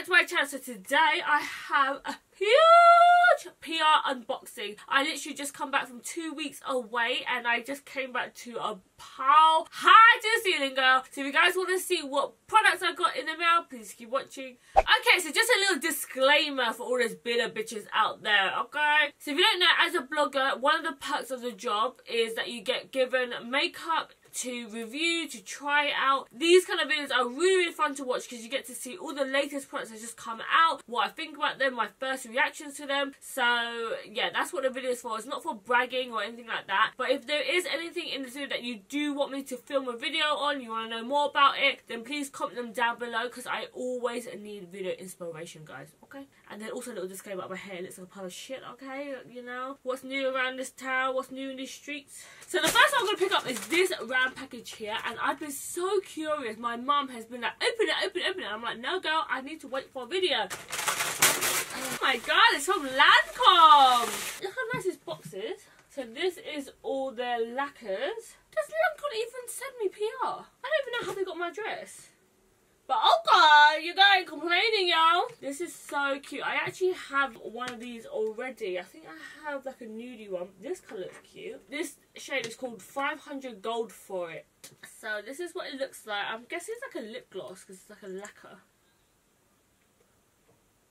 to my channel. So today I have a huge PR unboxing. I literally just come back from 2 weeks away and I just came back to a pile high to the ceiling, girl. So if you guys want to see what products I got in the mail, please keep watching. Okay, so just a little disclaimer for all those bitter bitches out there, okay? So if you don't know, as a blogger, one of the perks of the job is that you get given makeup to review, to try out. These kind of videos are really fun to watch because you get to see all the latest products that just come out, what I think about them, my first reactions to them. So yeah, that's what the video is for. It's not for bragging or anything like that, but if there is anything in the video that you do want me to film a video on, you want to know more about it, then please comment them down below because I always need video inspiration, guys, okay? And then also a little disclaimer about my hair. It looks like a pile of shit, okay? You know, what's new around this town, what's new in these streets. So the first one I'm going to pick up is this round package here, and I've been so curious. My mum has been like, open it, open it, open it. I'm like, no girl, I need to wait for a video. Oh my god, it's from Lancome. Look how nice this box is. So this is all their lacquers. Does Lancome even send me PR? I don't even know how they got my dress. But okay, you guys complaining, y'all. This is so cute. I actually have one of these already. I think I have like a nudie one. This colour looks cute. This shade is called 500 Gold for it. So this is what it looks like. I'm guessing it's like a lip gloss because it's like a lacquer.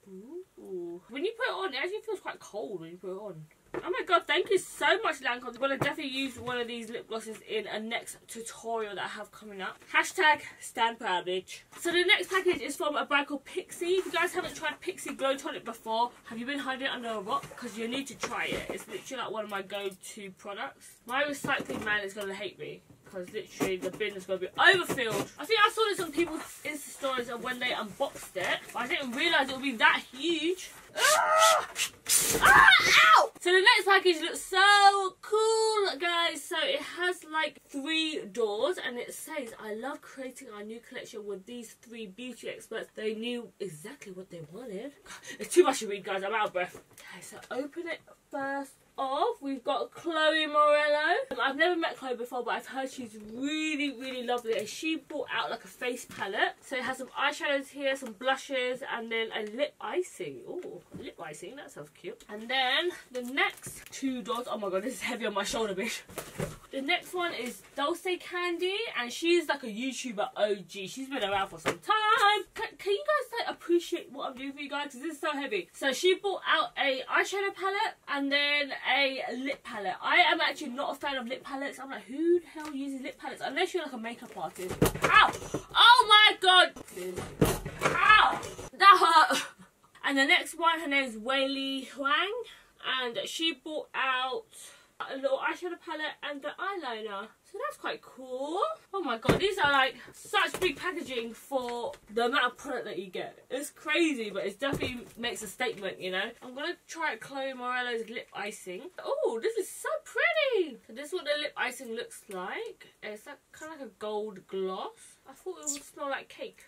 Ooh. When you put it on, it actually feels quite cold when you put it on. Oh my god, thank you so much, Lancome. I'm going to definitely use one of these lip glosses in a next tutorial that I have coming up. Hashtag stand proud, bitch. So the next package is from a brand called Pixie. If you guys haven't tried Pixie Glow Tonic before, have you been hiding it under a rock? Because you need to try it. It's literally like one of my go-to products. My recycling man is going to hate me, because literally the bin is going to be overfilled. I think I saw this on people's Insta stories of when they unboxed it, but I didn't realise it would be that huge. Ah! Ah! Ow! So the next package looks so cool, guys. So it has like 3 doors and it says, I love creating our new collection with these 3 beauty experts. They knew exactly what they wanted. It's too much to read, guys. I'm out of breath. Okay, so open it first off. We've got Chloe Morello. I've never met Chloe before, but I've heard she's really, really lovely. And she brought out like a face palette. So it has some eyeshadows here, some blushes, and then a lip icing. Oh, lip icing. That sounds cute. And then the next 2 doors. Oh my god, this is heavy on my shoulder, bitch. The next one is Dulce Candy, and she's like a YouTuber OG. She's been around for some time. Can you guys like appreciate what I'm doing for you guys? Because this is so heavy. So she brought out a eyeshadow palette and then a lip palette. I am actually not a fan of lip palettes. I'm like, who the hell uses lip palettes? Unless you're like a makeup artist. Ow! Oh my god! Ow! That hurt! And the next one, her name is Weili Huang, and she brought out a little eyeshadow palette and the eyeliner. So that's quite cool. Oh my god, these are like such big packaging for the amount of product that you get. It's crazy, but it definitely makes a statement, you know. I'm gonna try Chloe Morello's lip icing. Oh, this is so pretty. So this is what the lip icing looks like. It's like kind of like a gold gloss. I thought it would smell like cake,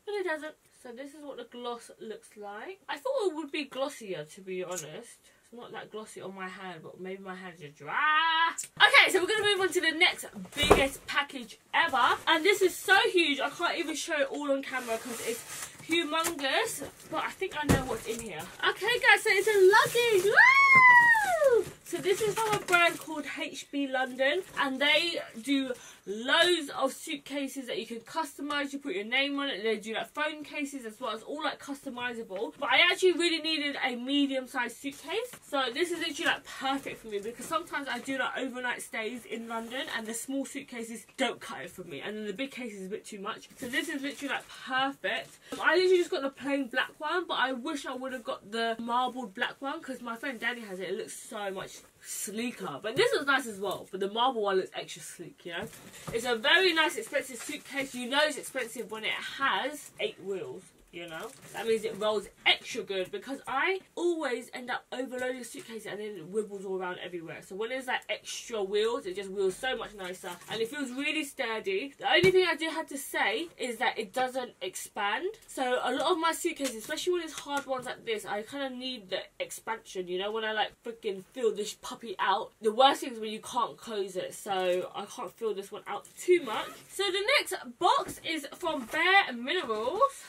but it doesn't. So this is what the gloss looks like. I thought it would be glossier, to be honest. Not that glossy on my hand, but maybe my hands are dry. Okay, so we're going to move on to the next biggest package ever. And this is so huge, I can't even show it all on camera because it's humongous. But I think I know what's in here. Okay, guys, so it's a luggage. Woo! So this is from a brand called HB London. And they do loads of suitcases that you can customise. You put your name on it. They do like phone cases as well. It's all like customisable. But I actually really needed a medium-sized suitcase. So this is literally like perfect for me because sometimes I do like overnight stays in London and the small suitcases don't cut it for me. And then the big case is a bit too much. So this is literally like perfect. I literally just got the plain black one, but I wish I would have got the marbled black one because my friend Danny has it. It looks so much sleeker, but this was nice as well, but the marble one looks extra sleek, you know. It's a very nice expensive suitcase. You know it's expensive when it has 8 wheels, you know. That means it rolls extra good because I always end up overloading the suitcase and then it wibbles all around everywhere. So when there's like extra wheels, it just wheels so much nicer and it feels really sturdy. The only thing I do have to say is that it doesn't expand. So a lot of my suitcases, especially when it's hard ones like this, I kind of need the expansion, you know, when I like freaking fill this puppy out. The worst thing is when you can't close it, so I can't fill this one out too much. So the next box is from Bare Minerals.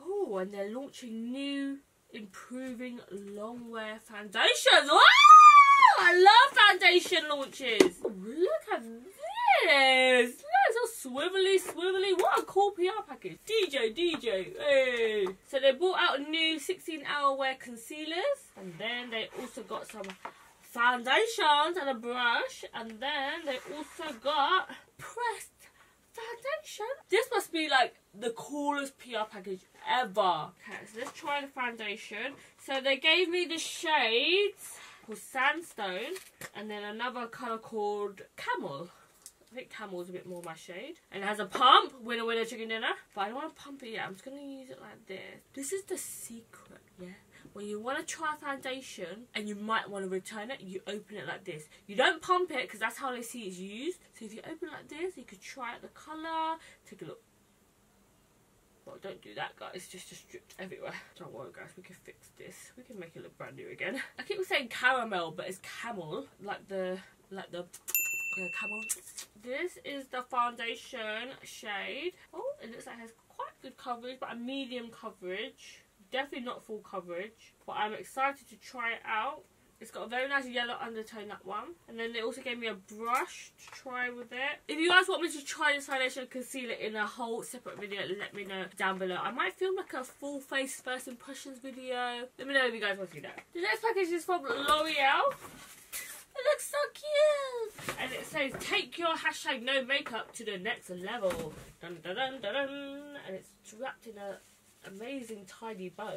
Oh, April, and they're launching new improving long wear foundations. Wow! I love foundation launches. Oh, look at this. It's all swivelly. What a cool PR package. DJ. Hey. So they brought out new 16-hour wear concealers, and then they also got some foundations and a brush, and then they also got pressed foundation. This must be like the coolest PR package ever. Okay, so let's try the foundation. So they gave me the shades called Sandstone, and then another colour called Camel. I think Camel's a bit more my shade. And it has a pump, winner chicken dinner. But I don't want to pump it yet, I'm just going to use it like this. This is the secret, yeah? When you want to try a foundation and you might want to return it, you open it like this. You don't pump it because that's how they see it's used. So if you open it like this, you could try out the colour. Take a look. Well, don't do that, guys. Just dripped everywhere. Don't worry, guys. We can fix this. We can make it look brand new again. I keep saying caramel, but it's camel, like the camel. This is the foundation shade. Oh, it looks like it has quite good coverage, but a medium coverage. Definitely not full coverage, but I'm excited to try it out. It's got a very nice yellow undertone, that one. And then they also gave me a brush to try with it. If you guys want me to try this foundation concealer in a whole separate video, let me know down below. I might film like a full face first impressions video. Let me know if you guys want to see that. The next package is from L'Oreal. It looks so cute. And it says, take your hashtag no makeup to the next level. Dun dun dun dun dun. And it's wrapped in a amazing tidy bow.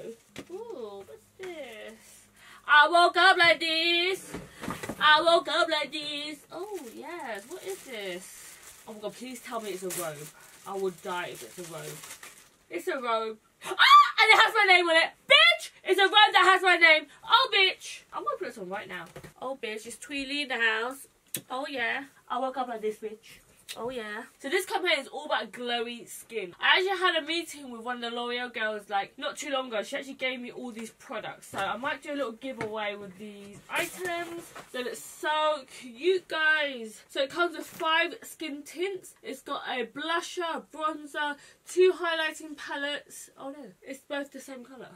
Ooh, what's this? I woke up like this. Oh yes, what is this? Oh my god, please tell me it's a robe. I would die if it's a robe. It's a robe. Ah! And it has my name on it. Bitch! It's a robe that has my name. Oh bitch. I'm gonna put this on right now. Oh bitch, it's Thuy in the house. Oh yeah. I woke up like this, bitch. Oh yeah. So this campaign is all about glowy skin. I actually had a meeting with one of the L'Oreal girls like not too long ago. She actually gave me all these products. So I might do a little giveaway with these items. They look so cute, guys. So it comes with 5 skin tints. It's got a blusher, a bronzer, 2 highlighting palettes. Oh no, it's both the same colour.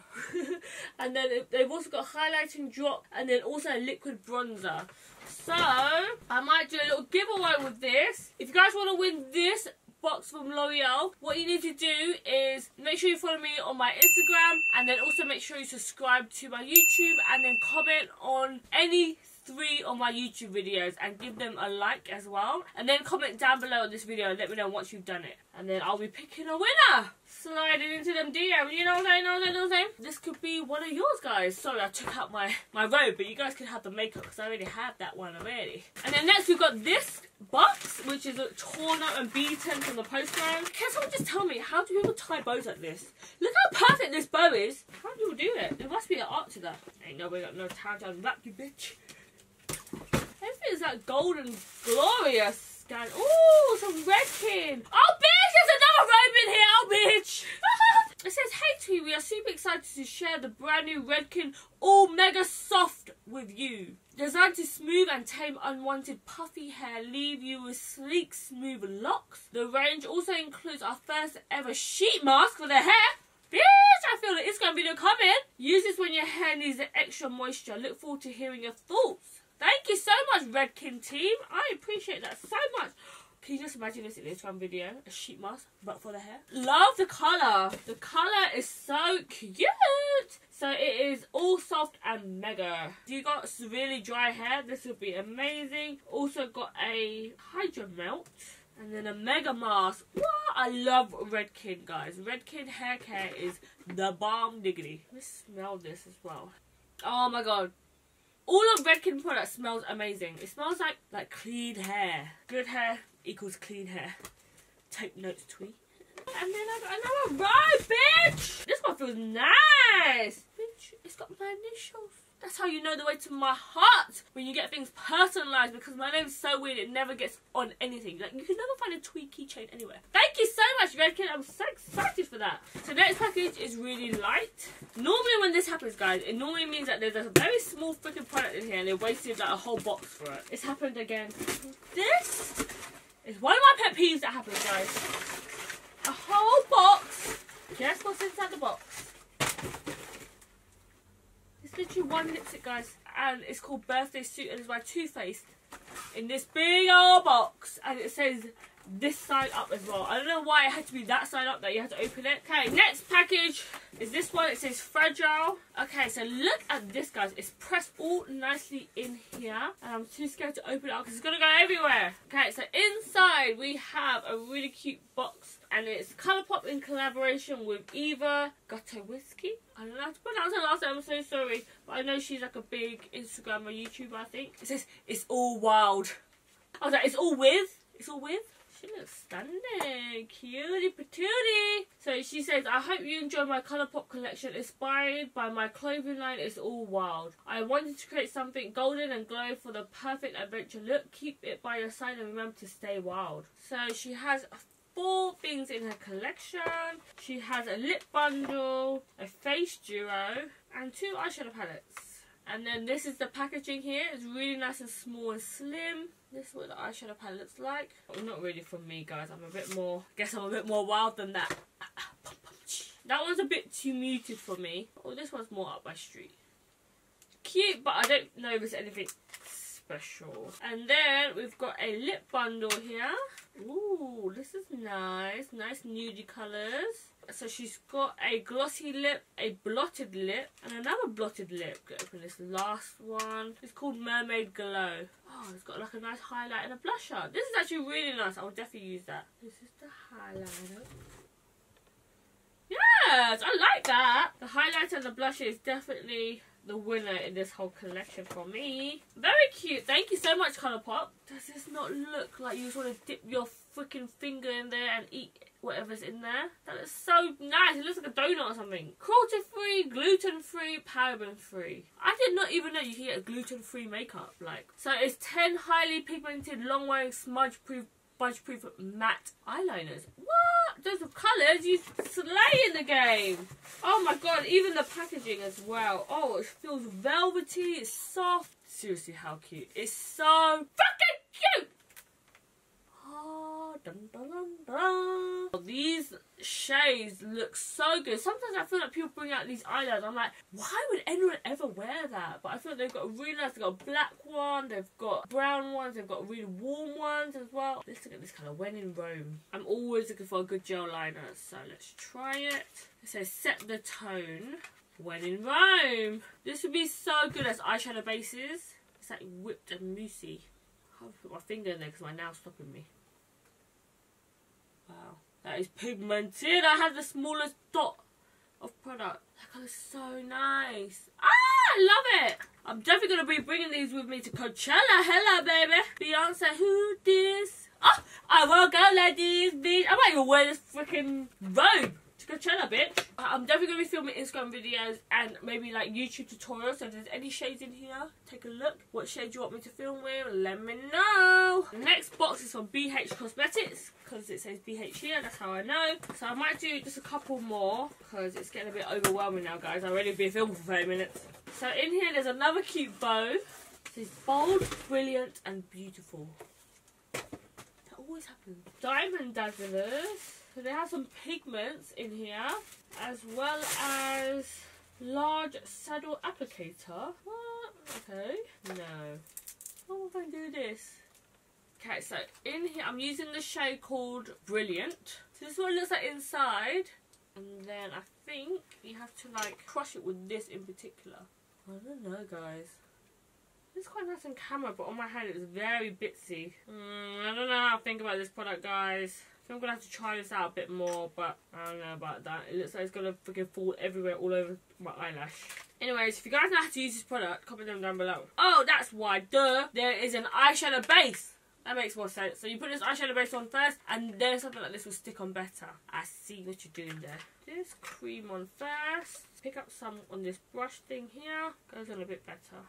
And then they've also got a highlighting drop and then also a liquid bronzer. So I might do a little giveaway with this. If you guys want to win this box from L'Oreal, what you need to do is make sure you follow me on my Instagram, and then also make sure you subscribe to my YouTube, and then comment on any 3 of my YouTube videos and give them a like as well, and then comment down below on this video and let me know once you've done it, and then I'll be picking a winner, sliding into them DMs. You know what I'm saying? This could be one of yours, guys. Sorry, I took out my robe, but you guys can have the makeup because I already have that one already. And then next we've got this box, which is torn up and beaten from the postman. Can someone just tell me, how do people tie bows like this? Look how perfect this bow is. How do people do it? There must be an art to that. Ain't nobody got no time to unwrap you, bitch. Everything is like golden glorious. Ooh, some redkin. Oh, bitch, there's another robe in here. Oh, bitch. It says, hey, Thuy, we are super excited to share the brand new Redken All Mega Soft with you. Designed to smooth and tame unwanted puffy hair, leave you with sleek, smooth locks. The range also includes our first ever sheet mask for the hair. Bitch, I feel like it's going to be the coming. Use this when your hair needs an extra moisture. Look forward to hearing your thoughts. Thank you so much, Redken team. I appreciate that so much. Can you just imagine this in this one video? A sheet mask, but for the hair. Love the colour. The colour is so cute. So it is all soft and mega. If you got really dry hair, this would be amazing. Also got a Hydra Melt. And then a mega mask. What? I love Redken, guys. Redken hair care is the bomb diggity. Let me smell this as well. Oh my god. All of Redken products smells amazing. It smells like clean hair. Good hair equals clean hair. Take notes, Thuy. And then I got another robe, bitch! This one feels nice! Bitch, it's got my initials. That's how you know the way to my heart when you get things personalised, because my name's so weird it never gets on anything. Like, you can never find a Thuy keychain anywhere. Thank you so much, Redken. I'm so excited for that. So next package is really light. Normally when this happens, guys, it normally means that there's a very small freaking product in here and they wasted like a whole box for it. It's happened again. This is one of my pet peeves that happens, guys. A whole box. Guess what's inside the box? It's literally one lipstick, guys, and it's called Birthday Suit, and it's by Too Faced in this big old box, and it says this side up as well. I don't know why it had to be that side up that you had to open it. Okay, next package is this one. It says Fragile. Okay, so look at this, guys. It's pressed all nicely in here, and I'm too scared to open it up because it's gonna go everywhere. Okay, so inside we have a really cute box, and it's ColourPop in collaboration with Eva Gotowski. I don't know how to pronounce her last name, I'm so sorry, but I know she's like a big Instagram or YouTuber, I think. It says it's all wild. I was like, it's all with? It's all with? She looks stunning, cutie patootie. So she says, I hope you enjoy my ColourPop collection inspired by my clothing line It's All Wild. I wanted to create something golden and glow for the perfect adventure look. Keep it by your side and remember to stay wild. So she has 4 things in her collection. She has a lip bundle, a face duo, and 2 eyeshadow palettes. And then this is the packaging here. It's really nice and small and slim. This is what the eyeshadow palette looks like. Well, not really for me, guys. I'm a bit more, guess I'm a bit more wild than that. That one's a bit too muted for me. Oh, this one's more up my street. Cute, but I don't know if it's anything special. And then we've got a lip bundle here. Ooh, this is nice. Nice nudie colours. So she's got a glossy lip, a blotted lip, and another blotted lip. Go open this last one. It's called Mermaid Glow. Oh, it's got like a nice highlight and a blusher. This is actually really nice. I would definitely use that. This is the highlighter. Yes, I like that. The highlighter and the blusher is definitely the winner in this whole collection for me. Very cute. Thank you so much, ColourPop. Does this not look like you just want to dip your freaking finger in there and eat whatever's in there? That is so nice. It looks like a donut or something. Cruelty-free, gluten-free, paraben-free. I did not even know you could get gluten-free makeup. Like, so it's 10 highly pigmented, long-wearing, smudge-proof, budge-proof matte eyeliners. What? Those are colours. You slay in the game. Oh my god, even the packaging as well. Oh, it feels velvety. It's soft. Seriously, how cute. It's so fucking cute. Oh, dun, dun, dun, dun. These shades look so good. Sometimes I feel like people bring out these eyeliners. I'm like, why would anyone ever wear that? But I feel like they've got a really nice, they've got a black one, they've got brown ones, they've got really warm ones as well. Let's look at this colour, When in Rome. I'm always looking for a good gel liner, so let's try it. It says set the tone, When in Rome. This would be so good as eyeshadow bases. It's like whipped and moussey. I can't put my finger in there because my nail's stopping me. Wow, that is pigmented. I have the smallest dot of product. That colour's so nice. Ah, I love it. I'm definitely going to be bringing these with me to Coachella. Hello, baby. Beyonce, who this? Oh, I won't go like this, bitch. I might even wear this freaking robe to Coachella, bitch. I'm definitely going to be filming Instagram videos and maybe like YouTube tutorials. So if there's any shades in here, take a look. What shade you want me to film with, let me know. The next box is from BH Cosmetics because it says BH here. That's how I know. So I might do just a couple more because it's getting a bit overwhelming now, guys. I've already been filming for 30 minutes. So in here, there's another cute bow. It says bold, brilliant, and beautiful. That always happens. Diamond Dazzlers. So they have some pigments in here, as well as large saddle applicator. What? Okay. No. How would I do this? Okay, so in here I'm using the shade called Brilliant. So this is what it looks like inside. And then I think you have to like crush it with this in particular. I don't know, guys. It's quite nice on camera, but on my hand it's very bitsy. I don't know how to think about this product, guys. I think I'm going to have to try this out a bit more, but I don't know about that. It looks like it's going to freaking fall everywhere, all over my eyelash. Anyways, if you guys know how to use this product, comment them down below. Oh, that's why, duh. There is an eyeshadow base. That makes more sense. So you put this eyeshadow base on first, and then something like this will stick on better. I see what you're doing there. This cream on first. Pick up some on this brush thing here. Goes on a bit better.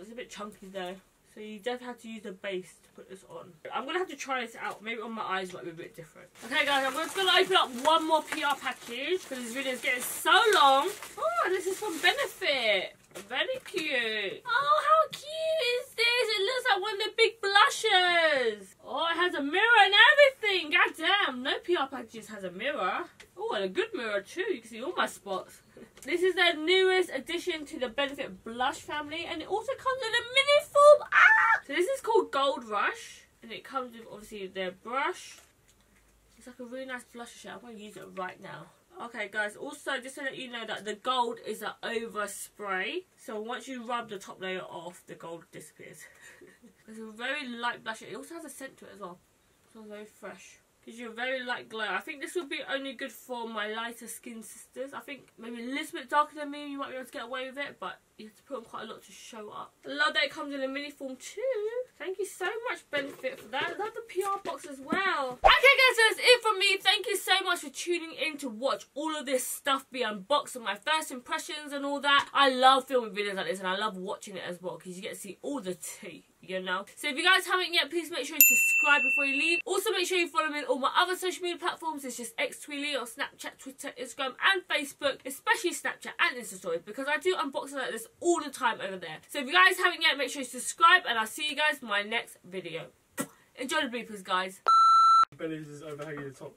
It's a bit chunky though. So you definitely have to use the base to put this on. I'm going to have to try this out. Maybe on my eyes might be a bit different. Okay guys, I'm just going to open up one more PR package because this video is getting so long. Oh, this is from Benefit. Very cute. Oh, how cute is this? It looks like one of the big blushes. Oh, it has a mirror and everything. God damn, no PR packages has a mirror. Oh, and a good mirror too. You can see all my spots. This is their newest addition to the Benefit Blush family, and it also comes in a mini form. Ah! So this is called Gold Rush, and it comes with obviously their brush. It's like a really nice blusher shade. I'm going to use it right now. Okay guys, also just to let you know that the gold is an over spray, so once you rub the top layer off, the gold disappears. It's a very light blusher. It also has a scent to it as well. It smells very fresh. Gives you a very light glow. I think this would be only good for my lighter skin sisters. I think maybe a little bit darker than me, you might be able to get away with it, but you have to put on quite a lot to show up. I love that it comes in a mini form too. Thank you so much, Benefit, for that. I love the PR box as well. Okay guys, so that's it from me. Thank you so much for tuning in to watch all of this stuff be unboxed and my first impressions and all that. I love filming videos like this, and I love watching it as well because you get to see all the tea. You know, so if you guys haven't yet, please make sure you subscribe before you leave. Also make sure you follow me on all my other social media platforms. It's just xThuy on Snapchat, Twitter, Instagram and Facebook, especially Snapchat and Insta stories, because I do unboxing like this all the time over there. So if you guys haven't yet, make sure you subscribe, and I'll see you guys in my next video. Enjoy the bloopers, guys. Belly's is overhanging the top.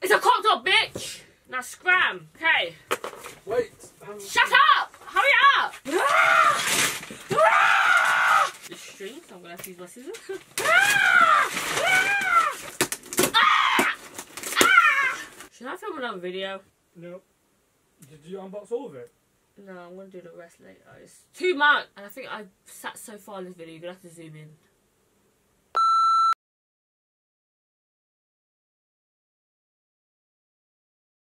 It's a crop top, bitch. Now scram. Okay. Wait. Shut up. Hurry up. The string, so I'm gonna have to use my scissors. Should I film another video? No. Did you unbox all of it? No, I'm gonna do the rest later. It's too much, and I think I sat so far in this video. You're gonna have to zoom in.